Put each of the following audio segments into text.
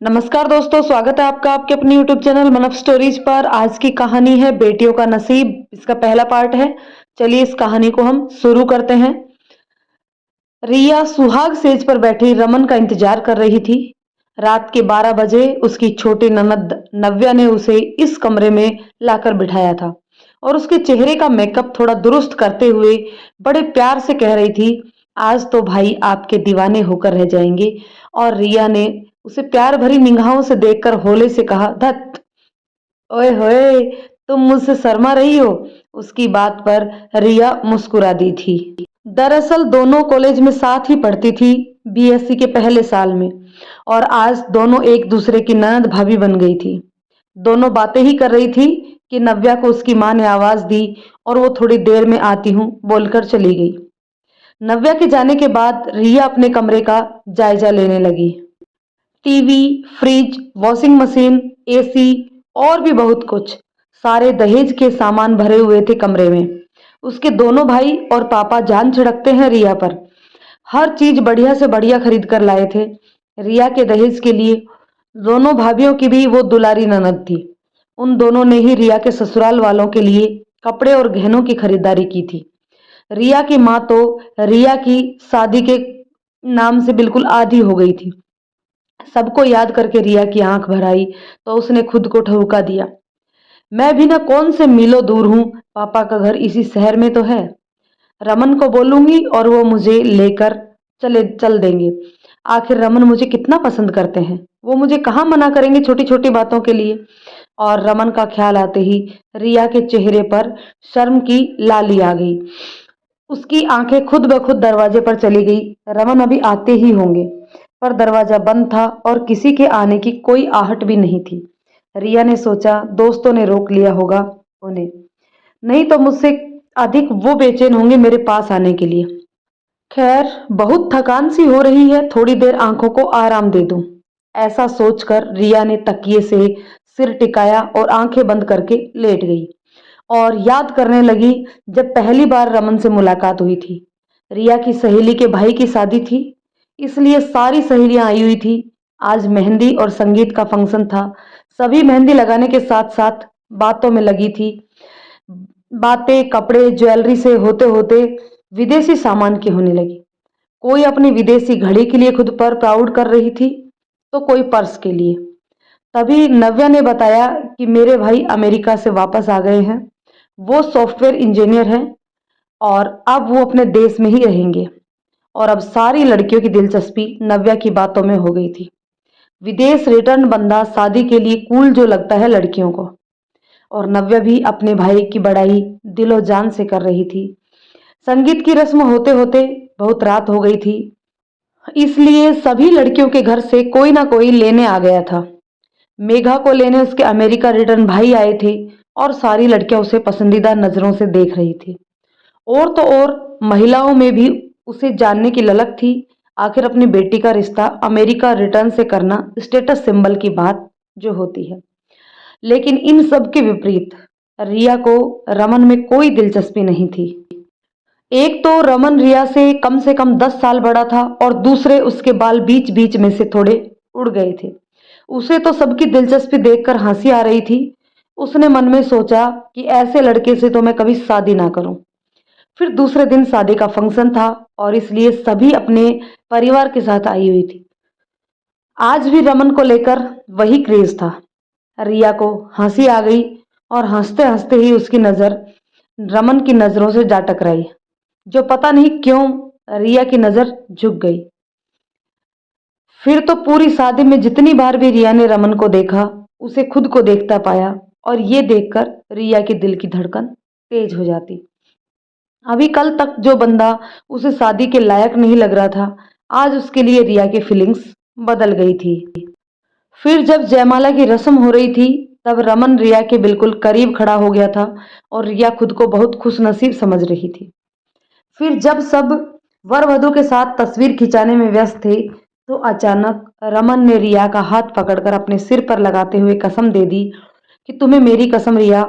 नमस्कार दोस्तों, स्वागत है आपका आपके अपने यूट्यूब चैनल मन ऑफ स्टोरीज पर। आज की कहानी है बेटियों का नसीब। इसका पहला पार्ट है। चलिए इस कहानी को हम शुरू करते हैं। रिया सुहाग सेज पर बैठी रमन का इंतजार कर रही थी। रात के 12 बजे उसकी छोटी ननद नव्या ने उसे इस कमरे में लाकर बिठाया था और उसके चेहरे का मेकअप थोड़ा दुरुस्त करते हुए बड़े प्यार से कह रही थी, आज तो भाई आपके दीवाने होकर रह जाएंगे। और रिया ने उसे प्यार भरी निगाहों से देखकर होले से कहा, धत, ओए होए, तुम मुझसे शर्मा रही हो। उसकी बात पर रिया मुस्कुरा दी थी। दरअसल दोनों कॉलेज में साथ ही पढ़ती थी, बीएससी के पहले साल में। और आज दोनों एक दूसरे की ननद भाभी बन गई थी। दोनों बातें ही कर रही थी कि नव्या को उसकी माँ ने आवाज दी और वो थोड़ी देर में आती हूँ बोलकर चली गई। नव्या के जाने के बाद रिया अपने कमरे का जायजा लेने लगी। TV, fridge, washing machine, AC और भी बहुत कुछ, सारे दहेज के सामान भरे हुए थे कमरे में। उसके दोनों भाई और पापा जान छिड़कते हैं रिया पर। हर चीज बढ़िया से बढ़िया खरीद कर लाए थे रिया के दहेज के लिए। दोनों भाभियों की भी वो दुलारी ननद थी। उन दोनों ने ही रिया के ससुराल वालों के लिए कपड़े और गहनों की खरीदारी की थी। रिया की माँ तो रिया की शादी के नाम से बिल्कुल आधी हो गई थी। सबको याद करके रिया की आंख भर आई तो उसने खुद को ठहुका दिया, मैं भी ना कौन से मीलों दूर हूं, पापा का घर इसी शहर में तो है। रमन को बोलूंगी और वो मुझे लेकर चल देंगे। आखिर रमन मुझे कितना पसंद करते हैं, वो मुझे कहाँ मना करेंगे छोटी छोटी बातों के लिए। और रमन का ख्याल आते ही रिया के चेहरे पर शर्म की लाली आ गई। उसकी आंखें खुद ब खुद दरवाजे पर चली गई। रमन अभी आते ही होंगे, पर दरवाजा बंद था और किसी के आने की कोई आहट भी नहीं थी। रिया ने सोचा, दोस्तों ने रोक लिया होगा उन्हें, नहीं तो मुझसे अधिक वो बेचैन होंगे मेरे पास आने के लिए। खैर, बहुत थकान सी हो रही है, थोड़ी देर आंखों को आराम दे दूं। ऐसा सोचकर रिया ने तकिए से सिर टिकाया और आंखें बंद करके लेट गई और याद करने लगी जब पहली बार रमन से मुलाकात हुई थी। रिया की सहेली के भाई की शादी थी, इसलिए सारी सहेलियां आई हुई थी। आज मेहंदी और संगीत का फंक्शन था। सभी मेहंदी लगाने के साथ साथ बातों में लगी थी। बातें कपड़े ज्वेलरी से होते होते विदेशी सामान की होने लगी। कोई अपनी विदेशी घड़ी के लिए खुद पर प्राउड कर रही थी तो कोई पर्स के लिए। तभी नव्या ने बताया कि मेरे भाई अमेरिका से वापस आ गए हैं। वो सॉफ्टवेयर इंजीनियर हैं और अब वो अपने देश में ही रहेंगे। और अब सारी लड़कियों की दिलचस्पी नव्या की बातों में हो गई थी। विदेश रिटर्न बंदा शादी के लिए कूल जो लगता है लड़कियों को। और नव्या भी अपने भाई की बड़ाई दिलो जान से कर रही थी। संगीत की रस्म होते होते बहुत रात हो गई थी, इसलिए सभी लड़कियों के घर से कोई ना कोई लेने आ गया था। मेघा को लेने उसके अमेरिका रिटर्न भाई आए थे और सारी लड़कियां उसे पसंदीदा नजरों से देख रही थी। और तो और महिलाओं में भी उसे जानने की ललक थी। आखिर अपनी बेटी का रिश्ता अमेरिका रिटर्न से करना स्टेटस सिंबल की बात जो होती है। लेकिन इन सब के विपरीत रिया को रमन में कोई दिलचस्पी नहीं थी। एक तो रमन रिया से कम 10 साल बड़ा था और दूसरे उसके बाल बीच बीच में से थोड़े उड़ गए थे। उसे तो सबकी दिलचस्पी देखकर हंसी आ रही थी। उसने मन में सोचा कि ऐसे लड़के से तो मैं कभी शादी ना करूं। फिर दूसरे दिन शादी का फंक्शन था और इसलिए सभी अपने परिवार के साथ आई हुई थी। आज भी रमन को लेकर वही क्रेज था। रिया को हंसी आ गई और हंसते हंसते ही उसकी नजर रमन की नजरों से जा टकराई, जो पता नहीं क्यों रिया की नजर झुक गई। फिर तो पूरी शादी में जितनी बार भी रिया ने रमन को देखा, उसे खुद को देखता पाया और ये देखकर रिया के दिल की धड़कन तेज हो जाती। अभी कल तक जो बंदा उसे शादी के लायक नहीं लग रहा था, आज उसके लिए रिया की फीलिंग्स बदल गई थी। फिर जब जयमाला की रस्म हो रही थी, तब रमन रिया के बिल्कुल करीब खड़ा हो गया था और रिया खुद को बहुत खुशनसीब समझ रही थी। फिर जब सब वर वधू के साथ तस्वीर खिंचाने में व्यस्त थे, तो अचानक रमन ने रिया का हाथ पकड़कर अपने सिर पर लगाते हुए कसम दे दी कि तुम्हें मेरी कसम रिया,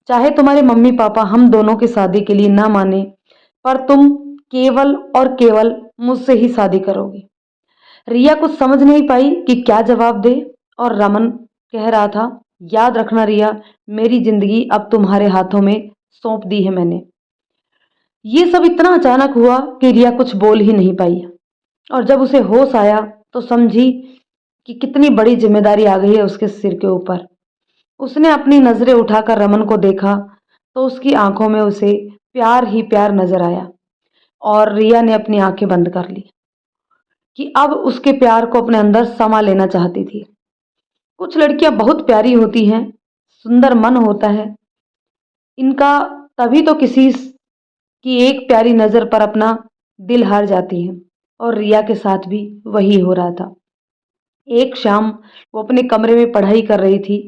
चाहे तुम्हारे मम्मी पापा हम दोनों की शादी के लिए ना माने, पर तुम केवल और केवल मुझसे ही शादी करोगी। रिया कुछ समझ नहीं पाई कि क्या जवाब दे और रमन कह रहा था, याद रखना रिया, मेरी जिंदगी अब तुम्हारे हाथों में सौंप दी है मैंने। ये सब इतना अचानक हुआ कि रिया कुछ बोल ही नहीं पाई और जब उसे होश आया तो समझी कि कितनी बड़ी जिम्मेदारी आ गई है उसके सिर के ऊपर। उसने अपनी नजरें उठाकर रमन को देखा तो उसकी आंखों में उसे प्यार ही प्यार नजर आया और रिया ने अपनी आंखें बंद कर ली कि अब उसके प्यार को अपने अंदर समा लेना चाहती थी। कुछ लड़कियां बहुत प्यारी होती हैं, सुंदर मन होता है इनका, तभी तो किसी की एक प्यारी नजर पर अपना दिल हार जाती हैं और रिया के साथ भी वही हो रहा था। एक शाम वो अपने कमरे में पढ़ाई कर रही थी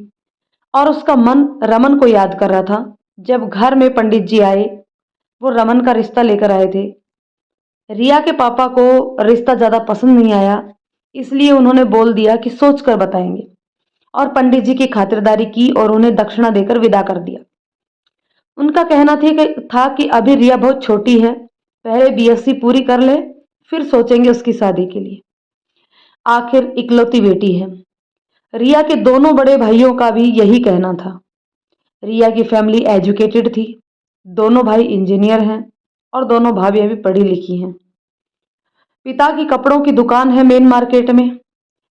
और उसका मन रमन को याद कर रहा था। जब घर में पंडित जी आए, वो रमन का रिश्ता लेकर आए थे। रिया के पापा को रिश्ता ज्यादा पसंद नहीं आया, इसलिए उन्होंने बोल दिया कि सोच कर बताएंगे और पंडित जी की खातिरदारी की और उन्हें दक्षिणा देकर विदा कर दिया। उनका कहना था कि अभी रिया बहुत छोटी है, पहले बीएससी पूरी कर ले, फिर सोचेंगे उसकी शादी के लिए। आखिर इकलौती बेटी है। रिया के दोनों बड़े भाइयों का भी यही कहना था। रिया की फैमिली एजुकेटेड थी, दोनों भाई इंजीनियर हैं और दोनों भाभी भी पढ़ी लिखी हैं। पिता की कपड़ों की दुकान है मेन मार्केट में,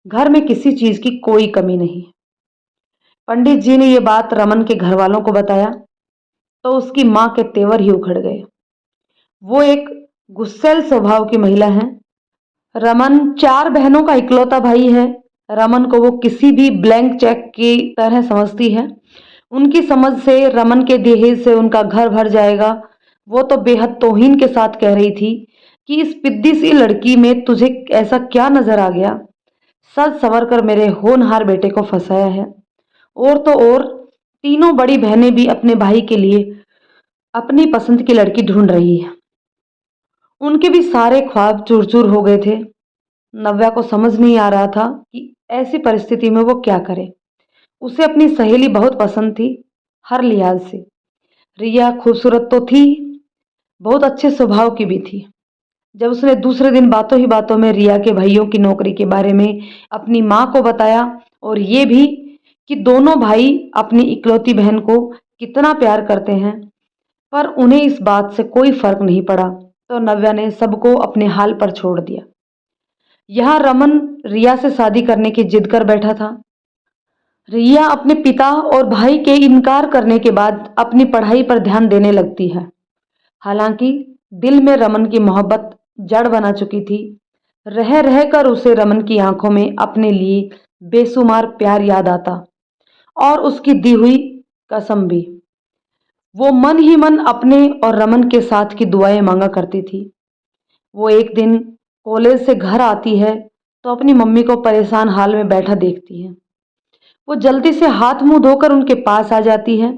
घर में किसी चीज की कोई कमी नहीं। पंडित जी ने ये बात रमन के घर वालों को बताया तो उसकी मां के तेवर ही उखड़ गए। वो एक गुस्सैल स्वभाव की महिला है। रमन चार बहनों का इकलौता भाई है। रमन को वो किसी भी ब्लैंक चेक की तरह समझती है। उनकी समझ से रमन के दहेज से उनका घर भर जाएगा। वो तो बेहद तौहीन के साथ कह रही थी कि इस पिद्दी सी लड़की में तुझे ऐसा क्या नजर आ गया, सज संवर कर मेरे होनहार बेटे को फंसाया है। और तो और तीनों बड़ी बहनें भी अपने भाई के लिए अपनी पसंद की लड़की ढूंढ रही है। उनके भी सारे ख्वाब चूर चूर हो गए थे। नव्या को समझ नहीं आ रहा था कि ऐसी परिस्थिति में वो क्या करे। उसे अपनी सहेली बहुत पसंद थी, हर लिहाज से। रिया खूबसूरत तो थी, बहुत अच्छे स्वभाव की भी थी। जब उसने दूसरे दिन बातों ही बातों में रिया के भाइयों की नौकरी के बारे में अपनी माँ को बताया और ये भी कि दोनों भाई अपनी इकलौती बहन को कितना प्यार करते हैं, पर उन्हें इस बात से कोई फर्क नहीं पड़ा, तो नव्या ने सबको अपने हाल पर छोड़ दिया। यहाँ रमन रिया से शादी करने की जिद कर बैठा था। रिया अपने पिता और भाई के इनकार करने के बाद अपनी पढ़ाई पर ध्यान देने लगती है। हालांकि दिल में रमन की मोहब्बत जड़ बना चुकी थी। रह रह कर उसे रमन की आंखों में अपने लिए बेसुमार प्यार याद आता और उसकी दी हुई कसम भी। वो मन ही मन अपने और रमन के साथ की दुआएं मांगा करती थी। वो एक दिन कॉलेज से घर आती है तो अपनी मम्मी को परेशान हाल में बैठा देखती है। वो जल्दी से हाथ मुंह धोकर उनके पास आ जाती है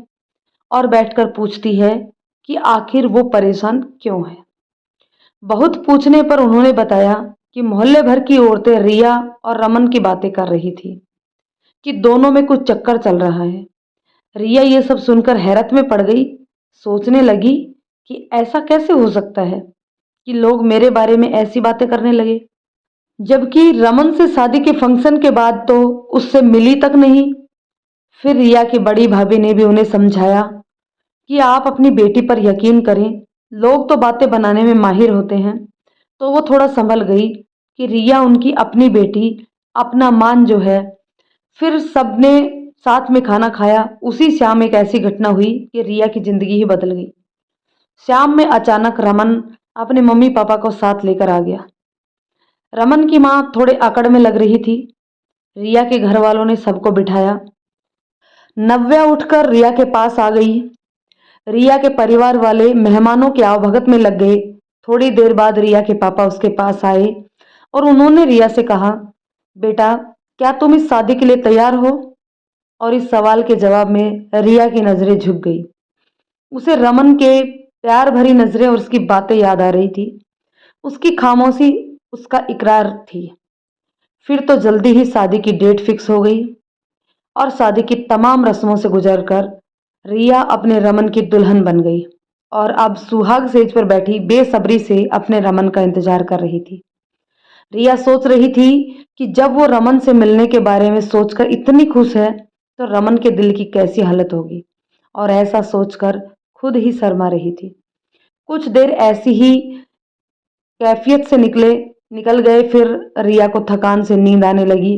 और बैठकर पूछती है कि आखिर वो परेशान क्यों है। बहुत पूछने पर उन्होंने बताया कि मोहल्ले भर की औरतें रिया और रमन की बातें कर रही थी कि दोनों में कुछ चक्कर चल रहा है। रिया ये सब सुनकर हैरत में पड़ गई, सोचने लगी कि ऐसा कैसे हो सकता है कि लोग मेरे बारे में ऐसी बातें करने लगे, जबकि रमन से शादी के फंक्शन के बाद तो उससे मिली तक नहीं। फिर रिया की बड़ी भाभी ने भी उन्हें समझाया कि आप अपनी बेटी पर यकीन करें, लोग तो बातें बनाने में माहिर होते हैं। तो वो थोड़ा संभल गई कि रिया उनकी अपनी बेटी, अपना मान जो है। फिर सबने साथ में खाना खाया। उसी शाम एक ऐसी घटना हुई कि रिया की जिंदगी ही बदल गई। शाम में अचानक रमन अपने मम्मी पापा को साथ लेकर आ गया। रमन की माँ थोड़े अकड़ में लग रही थी। रिया के घर वालों ने सबको बिठाया। नव्या उठकर रिया के पास आ गई। रिया के परिवार वाले मेहमानों के आवभगत में लग गए। थोड़ी देर बाद रिया के पापा उसके पास आए और उन्होंने रिया से कहा, बेटा क्या तुम इस शादी के लिए तैयार हो? और इस सवाल के जवाब में रिया की नजरें झुक गई। उसे रमन के प्यार भरी नजरें और उसकी बातें याद आ रही थी। उसकी खामोशी उसका इकरार थी। फिर तो जल्दी ही शादी की डेट फिक्स हो गई और शादी की तमाम रस्मों से गुजरकर रिया अपने रमन की दुल्हन बन गई और अब सुहाग सेज पर बैठी बेसब्री से अपने रमन का इंतजार कर रही थी। रिया सोच रही थी कि जब वो रमन से मिलने के बारे में सोचकर इतनी खुश है तो रमन के दिल की कैसी हालत होगी, और ऐसा सोचकर खुद ही शर्मा रही थी। कुछ देर ऐसी ही कैफियत से निकल गए, फिर रिया को थकान से नींद आने लगी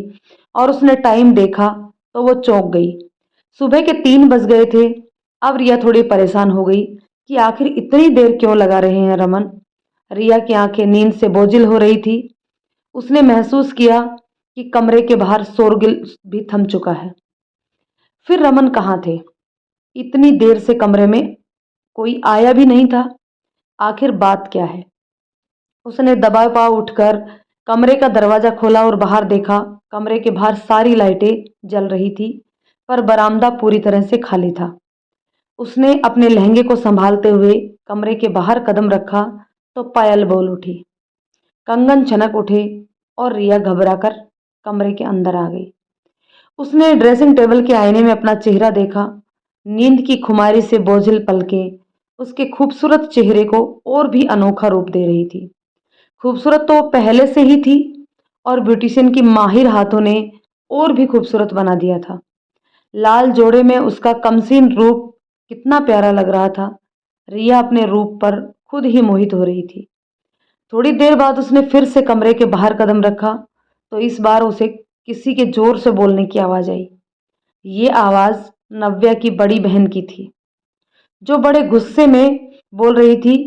और उसने टाइम देखा तो वो चौंक गई। सुबह के 3 बज गए थे। अब रिया थोड़ी परेशान हो गई कि आखिर इतनी देर क्यों लगा रहे हैं रमन। रिया की आंखें नींद से बोझिल हो रही थी। उसने महसूस किया कि कमरे के बाहर शोरगुल भी थम चुका है। फिर रमन कहाँ थे? इतनी देर से कमरे में कोई आया भी नहीं था। आखिर बात क्या है? उसने दबाए पांव उठकर कमरे का दरवाजा खोला और बाहर देखा। कमरे के बाहर सारी लाइटें जल रही थी, पर बरामदा पूरी तरह से खाली था। उसने अपने लहंगे को संभालते हुए कमरे के बाहर कदम रखा तो पायल बोल उठी, कंगन छनक उठे और रिया घबराकर कमरे के अंदर आ गई। उसने ड्रेसिंग टेबल के आईने में अपना चेहरा देखा। नींद की खुमारी से बोझिल पलकें उसके खूबसूरत चेहरे को और भी अनोखा रूप दे रही थी। खूबसूरत तो पहले से ही थी, और ब्यूटिशियन की माहिर हाथों ने और भी खूबसूरत बना दिया था। लाल जोड़े में उसका कमसीन रूप कितना प्यारा लग रहा था। रिया अपने रूप पर खुद ही मोहित हो रही थी। थोड़ी देर बाद उसने फिर से कमरे के बाहर कदम रखा तो इस बार उसे किसी के जोर से बोलने की आवाज आई। ये आवाज नव्या की बड़ी बहन की थी, जो बड़े गुस्से में बोल रही थी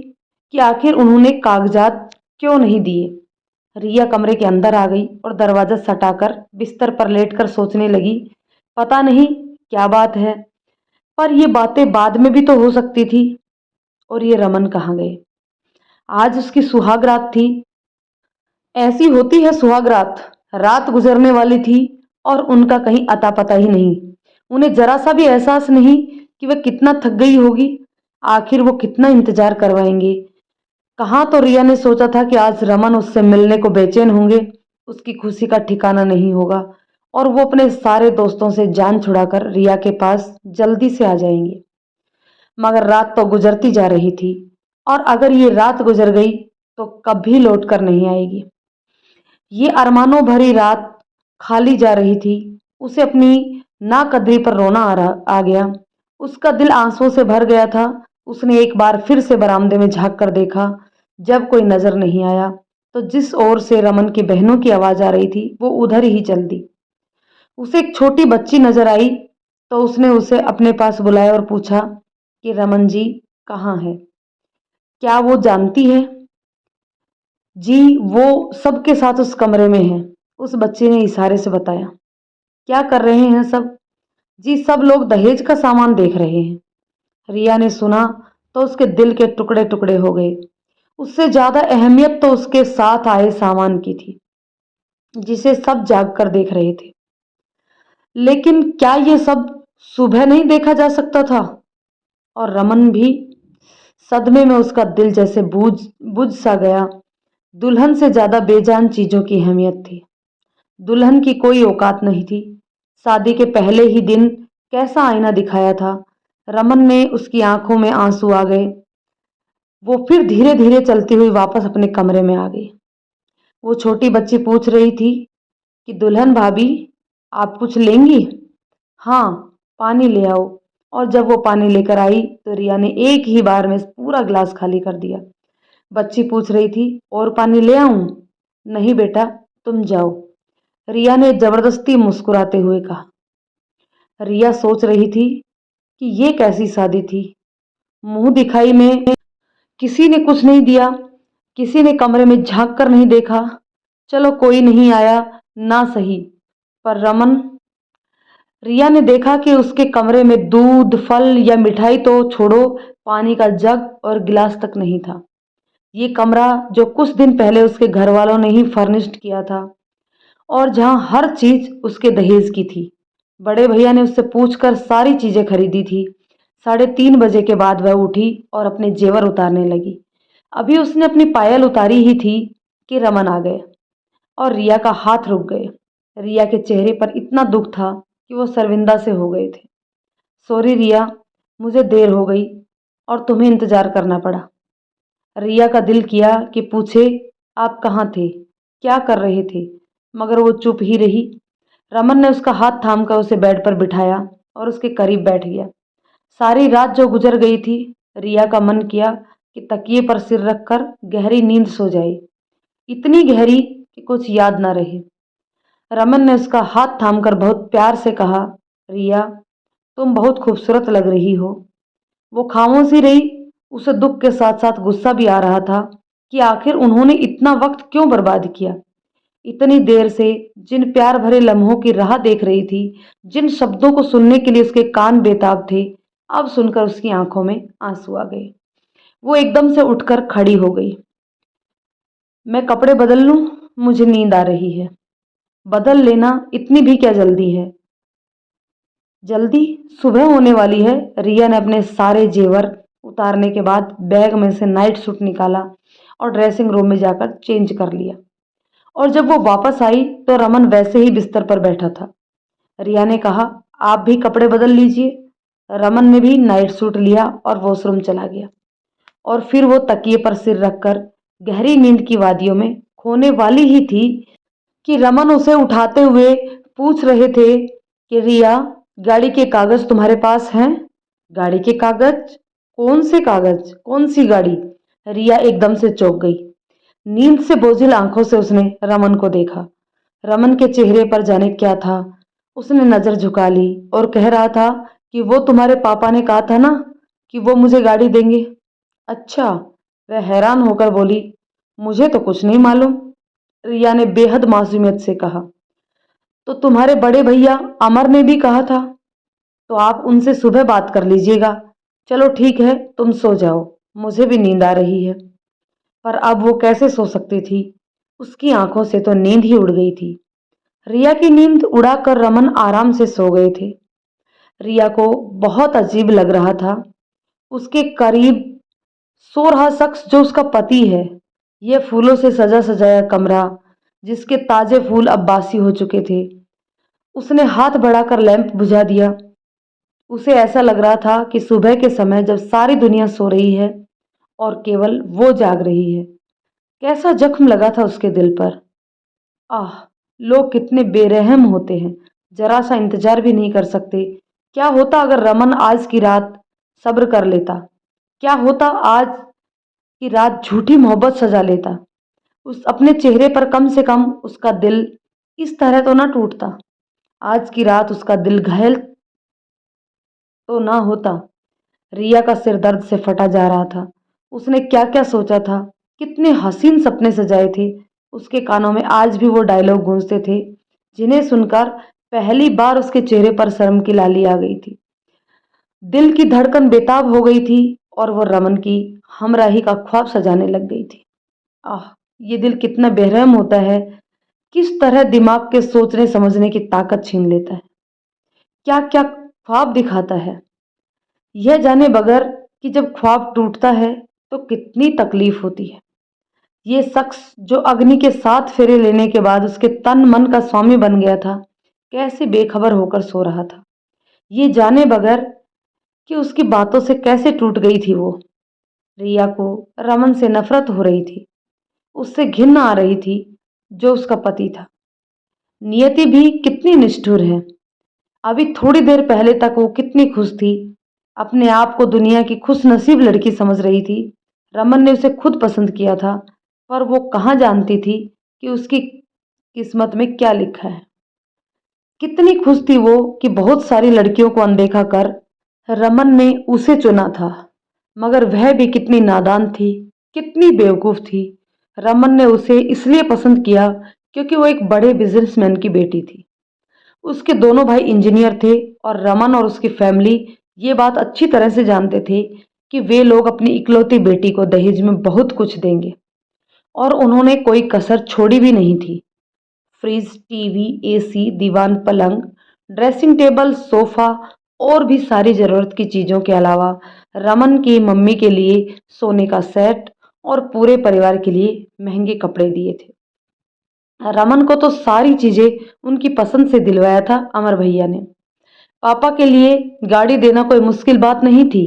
कि आखिर उन्होंने कागजात क्यों नहीं दिए। रिया कमरे के अंदर आ गई और दरवाजा सटाकर बिस्तर पर लेटकर सोचने लगी, पता नहीं क्या बात है, पर ये बातें बाद में भी तो हो सकती थी। और ये रमन कहाँ गए? आज उसकी सुहाग रात थी। ऐसी होती है सुहाग रात, रात गुजरने वाली थी और उनका कहीं अता पता ही नहीं। उन्हें जरा सा भी एहसास नहीं कि वह कितना थक गई होगी। आखिर वो कितना इंतजार करवाएंगे। कहाँ तो रिया ने सोचा था कि आज रमन उससे मिलने को बेचैन होंगे, उसकी खुशी का ठिकाना नहीं होगा और वो अपने सारे दोस्तों से जान छुड़ाकर रिया के पास जल्दी से आ जाएंगे। मगर रात तो गुजरती जा रही थी, और अगर ये रात गुजर गई तो कभी लौट कर नहीं आएगी। ये अरमानों भरी रात खाली जा रही थी। उसे अपनी नाकदरी पर रोना आ गया। उसका दिल आंसुओं से भर गया था। उसने एक बार फिर से बरामदे में झांक कर देखा। जब कोई नजर नहीं आया तो जिस ओर से रमन की बहनों की आवाज आ रही थी वो उधर ही चल दी। उसे एक छोटी बच्ची नजर आई तो उसने उसे अपने पास बुलाया और पूछा कि रमन जी कहाँ है? क्या वो जानती है? जी, वो सबके साथ उस कमरे में है, उस बच्चे ने इशारे से बताया। क्या कर रहे हैं सब? जी, सब लोग दहेज का सामान देख रहे हैं। रिया ने सुना तो उसके दिल के टुकड़े टुकड़े हो गए। उससे ज्यादा अहमियत तो उसके साथ आए सामान की थी, जिसे सब जाग कर देख रहे थे। लेकिन क्या ये सब सुबह नहीं देखा जा सकता था? और रमन भी सदमे में, उसका दिल जैसे बूझ बुझ सा गया। दुल्हन से ज्यादा बेजान चीजों की अहमियत थी। दुल्हन की कोई औकात नहीं थी। शादी के पहले ही दिन कैसा आईना दिखाया था। रमन ने उसकी आंखों में आंसू आ गए। वो फिर धीरे धीरे चलती हुई वापस अपने कमरे में आ गई। वो छोटी बच्ची पूछ रही थी कि दुल्हन भाभी, आप कुछ लेंगी? हाँ, पानी ले आओ। और जब वो पानी लेकर आई तो रिया ने एक ही बार में पूरा गिलास खाली कर दिया। बच्ची पूछ रही थी, और पानी ले आऊं? नहीं बेटा, तुम जाओ, रिया ने जबरदस्ती मुस्कुराते हुए कहा। रिया सोच रही थी कि ये कैसी शादी थी। मुंह दिखाई में किसी ने कुछ नहीं दिया, किसी ने कमरे में झांक कर नहीं देखा। चलो कोई नहीं आया ना सही, पर रमन, रिया ने देखा कि उसके कमरे में दूध, फल या मिठाई तो छोड़ो, पानी का जग और गिलास तक नहीं था। ये कमरा जो कुछ दिन पहले उसके घर वालों ने ही फर्निश्ड किया था, और जहां हर चीज उसके दहेज की थी। बड़े भैया ने उससे पूछकर सारी चीजें खरीदी थी। 3:30 बजे के बाद वह उठी और अपने जेवर उतारने लगी। अभी उसने अपनी पायल उतारी ही थी कि रमन आ गए और रिया का हाथ रुक गए। रिया के चेहरे पर इतना दुख था कि वो शर्मिंदा से हो गए थे। सॉरी रिया, मुझे देर हो गई और तुम्हें इंतजार करना पड़ा। रिया का दिल किया कि पूछे, आप कहाँ थे? क्या कर रहे थे, मगर वो चुप ही रही। रमन ने उसका हाथ थामकर उसे बेड पर बिठाया और उसके करीब बैठ गया। सारी रात जो गुजर गई थी, रिया का मन किया कि तकिए पर सिर रखकर गहरी नींद सो जाए, इतनी गहरी कि कुछ याद न रहे। रमन ने उसका हाथ थामकर बहुत प्यार से कहा, रिया, तुम बहुत खूबसूरत लग रही हो। वो खामोश ही रही। उसे दुख के साथ साथ गुस्सा भी आ रहा था कि आखिर उन्होंने इतना वक्त क्यों बर्बाद किया। इतनी देर से जिन प्यार भरे लम्हों की राह देख रही थी, जिन शब्दों को सुनने के लिए उसके कान बेताब थे, अब सुनकर उसकी आंखों में आंसू आ गए। वो एकदम से उठकर खड़ी हो गई। मैं कपड़े बदल लूं? मुझे नींद आ रही है। बदल लेना, इतनी भी क्या जल्दी है? जल्दी? सुबह होने वाली है। रिया ने अपने सारे जेवर उतारने के बाद बैग में से नाइट सूट निकाला और ड्रेसिंग रूम में जाकर चेंज कर लिया। और जब वो वापस आई तो रमन वैसे ही बिस्तर पर बैठा था। रिया ने कहा, आप भी कपड़े बदल लीजिए। रमन ने भी नाइट सूट लिया और वॉशरूम चला गया। और फिर वो तकिए पर सिर रखकर गहरी नींद की वादियों में खोने वाली ही थी कि रमन उसे उठाते हुए पूछ रहे थे कि रिया, गाड़ी के कागज तुम्हारे पास हैं? गाड़ी के कागज? कौन से कागज? कौन सी गाड़ी? रिया एकदम से चौंक गई। नींद से बोझिल आंखों से उसने रमन को देखा। रमन के चेहरे पर जाने क्या था। उसने नजर झुका ली और कह रहा था कि वो तुम्हारे पापा ने कहा था ना कि वो मुझे गाड़ी देंगे। अच्छा। वह हैरान होकर बोली, मुझे तो कुछ नहीं मालूम। रिया ने बेहद मासूमियत से कहा, तो तुम्हारे बड़े भैया अमर ने भी कहा था। तो आप उनसे सुबह बात कर लीजिएगा। चलो ठीक है, तुम सो जाओ, मुझे भी नींद आ रही है। पर अब वो कैसे सो सकती थी? उसकी आंखों से तो नींद ही उड़ गई थी। रिया की नींद उड़ाकर रमन आराम से सो गए थे। रिया को बहुत अजीब लग रहा था। उसके करीब सो रहा शख्स जो उसका पति है, यह फूलों से सजा सजाया कमरा जिसके ताजे फूल अब बासी हो चुके थे। उसने हाथ बढ़ाकर लैंप बुझा दिया। उसे ऐसा लग रहा था कि सुबह के समय जब सारी दुनिया सो रही है और केवल वो जाग रही है। कैसा जख्म लगा था उसके दिल पर। आह! लोग कितने बेरहम होते हैं, जरा सा इंतजार भी नहीं कर सकते। क्या होता अगर रमन आज की रात सब्र कर लेता? क्या होता आज की रात झूठी मोहब्बत सजा लेता? उस अपने चेहरे पर कम से कम उसका दिल इस तरह तो ना टूटता। आज की रात उसका दिल घायल तो ना होता। रिया का सिर दर्द से फटा जा रहा था। उसने क्या क्या सोचा था, कितने हसीन सपने सजाए थे। उसके कानों में आज भी वो डायलॉग गूंजते थे जिन्हें सुनकर पहली बार उसके चेहरे पर शर्म की लाली आ गई थी। दिल की धड़कन बेताब हो गई थी और वो रमन की हमराही का ख्वाब सजाने लग गई थी। आह! ये दिल कितना बेरहम होता है, किस तरह दिमाग के सोचने समझने की ताकत छीन लेता है, क्या क्या ख्वाब दिखाता है। यह जाने बगैर कि जब ख्वाब टूटता है तो कितनी तकलीफ होती है। ये शख्स जो अग्नि के 7 फेरे लेने के बाद उसके तन मन का स्वामी बन गया था, कैसे बेखबर होकर सो रहा था। ये जाने बगैर कि उसकी बातों से कैसे टूट गई थी वो। रिया को रमन से नफरत हो रही थी, उससे घिन आ रही थी जो उसका पति था। नियति भी कितनी निष्ठुर है। अभी थोड़ी देर पहले तक वो कितनी खुश थी, अपने आप को दुनिया की खुशनसीब लड़की समझ रही थी। रमन ने उसे खुद पसंद किया था, पर वो कहाँ जानती थी कि उसकी किस्मत में क्या लिखा है। कितनी खुश थी वो कि बहुत सारी लड़कियों को अनदेखा कर रमन ने उसे चुना था, मगर वह भी कितनी नादान थी, कितनी बेवकूफ थी। रमन ने उसे इसलिए पसंद किया क्योंकि वो एक बड़े बिजनेसमैन की बेटी थी। उसके दोनों भाई इंजीनियर थे और रमन और उसकी फैमिली ये बात अच्छी तरह से जानते थे कि वे लोग अपनी इकलौती बेटी को दहेज में बहुत कुछ देंगे, और उन्होंने कोई कसर छोड़ी भी नहीं थी। फ्रिज, टीवी, एसी, दीवान, पलंग, ड्रेसिंग टेबल, सोफा और भी सारी जरूरत की चीजों के अलावा रमन की मम्मी के लिए सोने का सेट और पूरे परिवार के लिए महंगे कपड़े दिए थे। रमन को तो सारी चीजें उनकी पसंद से दिलवाया था अमर भैया ने। पापा के लिए गाड़ी देना कोई मुश्किल बात नहीं थी।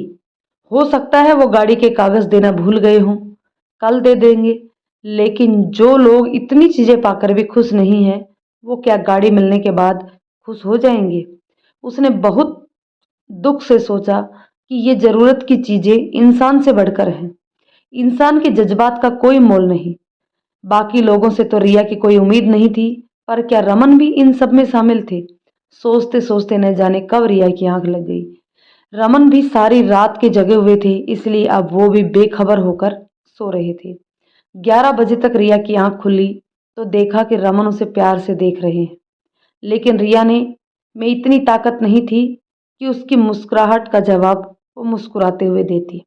हो सकता है वो गाड़ी के कागज देना भूल गए हों, कल दे देंगे। लेकिन जो लोग इतनी चीजें पाकर भी खुश नहीं है, वो क्या गाड़ी मिलने के बाद खुश हो जाएंगे? उसने बहुत दुख से सोचा कि ये जरूरत की चीजें इंसान से बढ़कर हैं। इंसान के जज्बात का कोई मोल नहीं। बाकी लोगों से तो रिया की कोई उम्मीद नहीं थी, पर क्या रमन भी इन सब में शामिल थे? सोचते सोचते न जाने कब रिया की आंख लग गई। रमन भी सारी रात के जगे हुए थे, इसलिए अब वो भी बेखबर होकर सो रहे थे। 11 बजे तक रिया की आंख खुली तो देखा कि रमन उसे प्यार से देख रहे हैं, लेकिन रिया ने में इतनी ताकत नहीं थी कि उसकी मुस्कुराहट का जवाब वो मुस्कुराते हुए देती।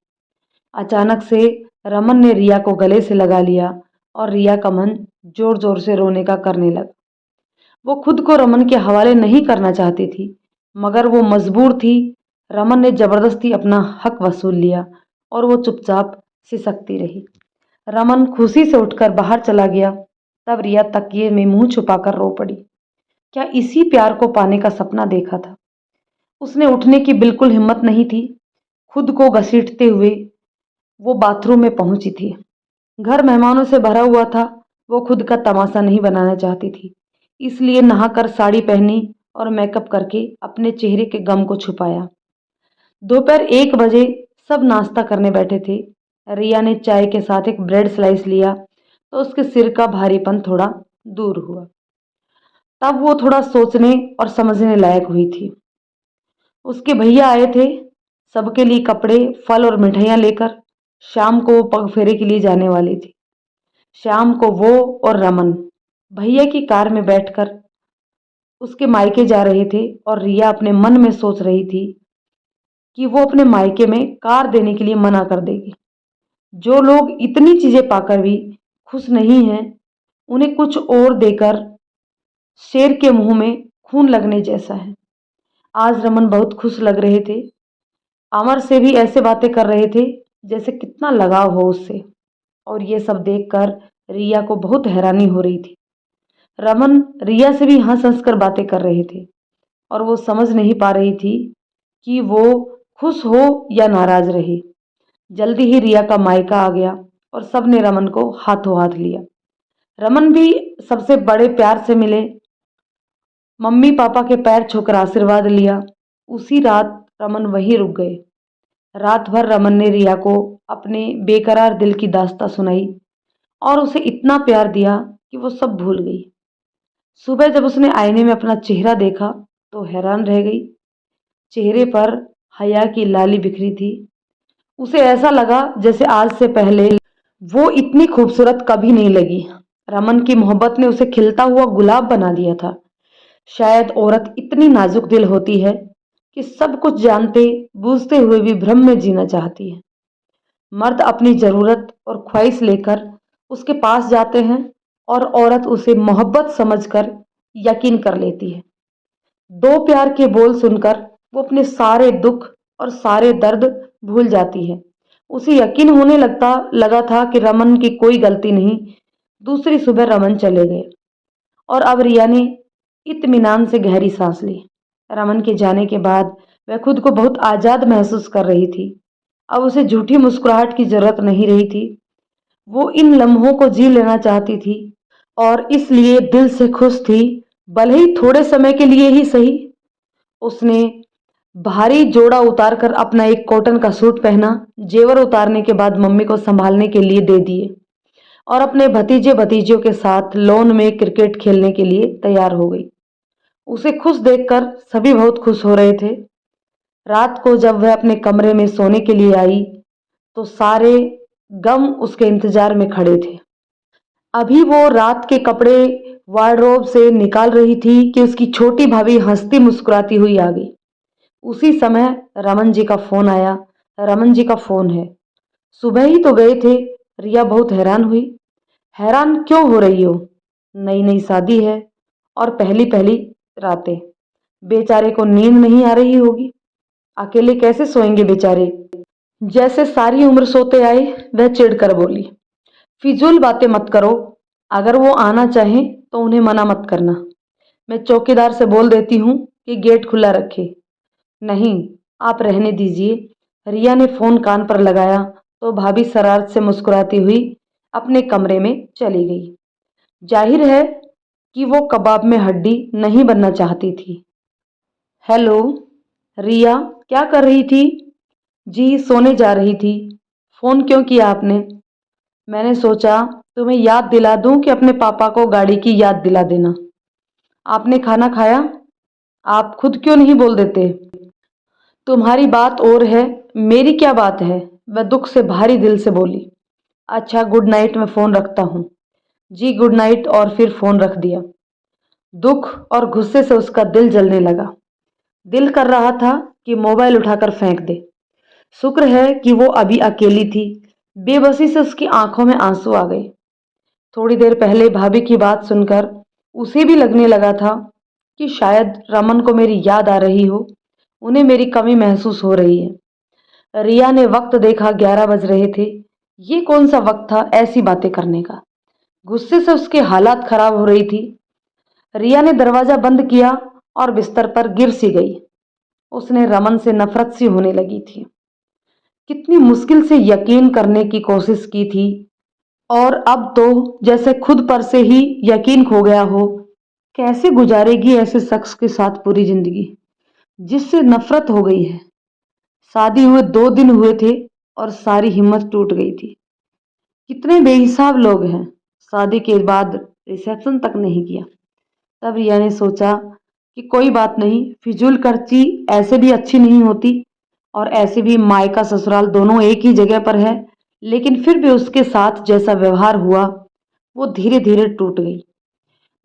अचानक से रमन ने रिया को गले से लगा लिया और रिया का मन जोर जोर से रोने का करने लगा। वो खुद को रमन के हवाले नहीं करना चाहती थी, मगर वो मजबूर थी। रमन ने जबरदस्ती अपना हक वसूल लिया और वो चुपचाप सिसकती रही। रमन खुशी से उठकर बाहर चला गया। तब रिया तकिए में मुंह छुपाकर रो पड़ी। क्या इसी प्यार को पाने का सपना देखा था? उसने उठने की बिल्कुल हिम्मत नहीं थी। खुद को घसीटते हुए वो बाथरूम में पहुंची थी। घर मेहमानों से भरा हुआ था। वो खुद का तमाशा नहीं बनाना चाहती थी, इसलिए नहाकर साड़ी पहनी और मेकअप करके अपने चेहरे के गम को छुपाया। दोपहर 1 बजे सब नाश्ता करने बैठे थे। रिया ने चाय के साथ एक ब्रेड स्लाइस लिया तो उसके सिर का भारीपन थोड़ा दूर हुआ। तब वो थोड़ा सोचने और समझने लायक हुई थी। उसके भैया आए थे, सबके लिए कपड़े, फल और मिठाइयाँ लेकर। शाम को वो पग फेरे के लिए जाने वाली थी। शाम को वो और रमन भैया की कार में बैठकर उसके मायके जा रहे थे और रिया अपने मन में सोच रही थी कि वो अपने मायके में कार देने के लिए मना कर देगी। जो लोग इतनी चीजें पाकर भी खुश नहीं हैं, उन्हें कुछ और देकर शेर के मुंह में खून लगने जैसा है। आज रमन बहुत खुश लग रहे थे। अमर से भी ऐसे बातें कर रहे थे जैसे कितना लगाव हो उससे, और ये सब देखकर रिया को बहुत हैरानी हो रही थी। रमन रिया से भी हंस हंस कर बातें कर रहे थे और वो समझ नहीं पा रही थी कि वो खुश हो या नाराज रहे। जल्दी ही रिया का मायका आ गया और सबने रमन को हाथों हाथ लिया। रमन भी सबसे बड़े प्यार से मिले, मम्मी पापा के पैर छूकर आशीर्वाद लिया। उसी रात रमन वहीं रुक गए। रात भर रमन ने रिया को अपने बेकरार दिल की दास्तां सुनाई और उसे इतना प्यार दिया कि वो सब भूल गई। सुबह जब उसने आईने में अपना चेहरा देखा तो हैरान रह गई। चेहरे पर हया की लाली बिखरी थी। उसे ऐसा लगा जैसे आज से पहले वो इतनी खूबसूरत कभी नहीं लगी। रमन की मोहब्बत ने उसे खिलता हुआ गुलाब बना दिया था। शायद औरत इतनी नाजुक दिल होती है कि सब कुछ जानते बूझते हुए भी भ्रम में जीना चाहती है। मर्द अपनी जरूरत और ख्वाहिश लेकर उसके पास जाते हैं और औरत उसे मोहब्बत समझकर यकीन कर लेती है। दो प्यार के बोल सुनकर वो अपने सारे दुख और सारे दर्द भूल जाती है। उसे यकीन होने लगा था कि रमन की कोई गलती नहीं। दूसरी सुबह रमन चले गए और अब रिया ने इत्मीनान से गहरी सांस ली। रमन के जाने के बाद वह खुद को बहुत आजाद महसूस कर रही थी। अब उसे झूठी मुस्कुराहट की जरूरत नहीं रही थी। वो इन लम्हों को जी लेना चाहती थी और इसलिए दिल से खुश थी, भले ही थोड़े समय के लिए ही सही। उसने भारी जोड़ा उतारकर अपना एक कॉटन का सूट पहना। जेवर उतारने के बाद मम्मी को संभालने के लिए दे दिए और अपने भतीजे भतीजियों के साथ लॉन में क्रिकेट खेलने के लिए तैयार हो गई। उसे खुश देखकर सभी बहुत खुश हो रहे थे। रात को जब वह अपने कमरे में सोने के लिए आई तो सारे गम उसके इंतजार में खड़े थे। अभी वो रात के कपड़े वार्डरोब से निकाल रही थी कि उसकी छोटी भाभी हंसती मुस्कुराती हुई आ गई। उसी समय रमन जी का फोन आया। रमन जी का फोन है। सुबह ही तो गए थे। रिया बहुत हैरान हुई। हैरान क्यों हो रही हो? नई नई शादी है और पहली पहली रातें। बेचारे को नींद नहीं आ रही होगी। अकेले कैसे सोएंगे बेचारे? जैसे सारी उम्र सोते आए, वह चिढ़कर बोली। फिजूल बातें मत करो। अगर वो आना चाहें तो उन्हें मना मत करना। मैं चौकीदार से बोल देती हूँ कि गेट खुला रखे। नहीं, आप रहने दीजिए। रिया ने फोन कान पर लगाया तो भाभी शरारत से मुस्कुराती हुई अपने कमरे में चली गई। जाहिर है कि वो कबाब में हड्डी नहीं बनना चाहती थी। हेलो, रिया, क्या कर रही थी? जी, सोने जा रही थी। फोन क्यों किया आपने? मैंने सोचा तुम्हें याद दिला दूं कि अपने पापा को गाड़ी की याद दिला देना। आपने खाना खाया? आप खुद क्यों नहीं बोल देते? तुम्हारी बात और है, मेरी क्या बात है? वह दुख से भारी दिल से बोली। अच्छा, गुड नाइट, मैं फोन रखता हूँ। जी, गुड नाइट, और फिर फोन रख दिया। दुख और गुस्से से उसका दिल जलने लगा। दिल कर रहा था कि मोबाइल उठाकर फेंक दे। शुक्र है कि वो अभी अकेली थी। बेबसी से उसकी आंखों में आंसू आ गए। थोड़ी देर पहले भाभी की बात सुनकर उसे भी लगने लगा था कि शायद रमन को मेरी याद आ रही हो, उन्हें मेरी कमी महसूस हो रही है। रिया ने वक्त देखा, 11 बज रहे थे। ये कौन सा वक्त था ऐसी बातें करने का? गुस्से से उसके हालात खराब हो रही थी। रिया ने दरवाजा बंद किया और बिस्तर पर गिर सी गई। उसने रमन से नफरत सी होने लगी थी। कितनी मुश्किल से यकीन करने की कोशिश की थी, और अब तो जैसे खुद पर से ही यकीन खो गया हो। कैसे गुजारेगी ऐसे शख्स के साथ पूरी जिंदगी जिससे नफरत हो गई है? शादी हुए 2 दिन हुए थे और सारी हिम्मत टूट गई थी। कितने बेहिसाब लोग हैं, शादी के बाद रिसेप्शन तक नहीं किया। तब रिया ने सोचा कि कोई बात नहीं, फिजूल खर्ची ऐसे भी अच्छी नहीं होती, और ऐसे भी मायका ससुराल दोनों एक ही जगह पर है। लेकिन फिर भी उसके साथ जैसा व्यवहार हुआ, वो धीरे धीरे टूट गई।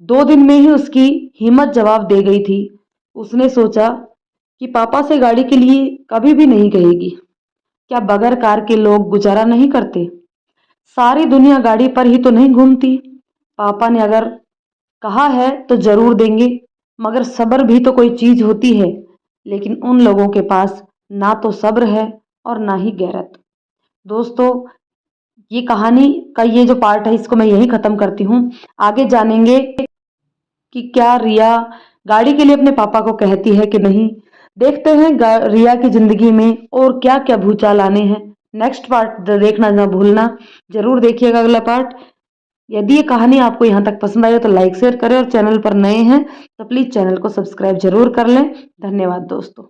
2 दिन में ही उसकी हिम्मत जवाब दे गई थी। उसने सोचा कि पापा से गाड़ी के लिए कभी भी नहीं कहेगी। क्या बगैर कार के लोग गुजारा नहीं करते? सारी दुनिया गाड़ी पर ही तो नहीं घूमती। पापा ने अगर कहा है तो जरूर देंगे, मगर सब्र भी तो कोई चीज होती है। लेकिन उन लोगों के पास ना तो सब्र है और ना ही गैरत। दोस्तों, ये कहानी का ये जो पार्ट है इसको मैं यहीं खत्म करती हूँ। आगे जानेंगे कि क्या रिया गाड़ी के लिए अपने पापा को कहती है कि नहीं। देखते हैं रिया की जिंदगी में और क्या क्या भूचाल आने हैं। नेक्स्ट पार्ट देखना ना भूलना, जरूर देखिएगा अगला पार्ट। यदि ये कहानी आपको यहाँ तक पसंद आई हो तो लाइक शेयर करें, और चैनल पर नए हैं तो प्लीज चैनल को सब्सक्राइब जरूर कर लें। धन्यवाद दोस्तों।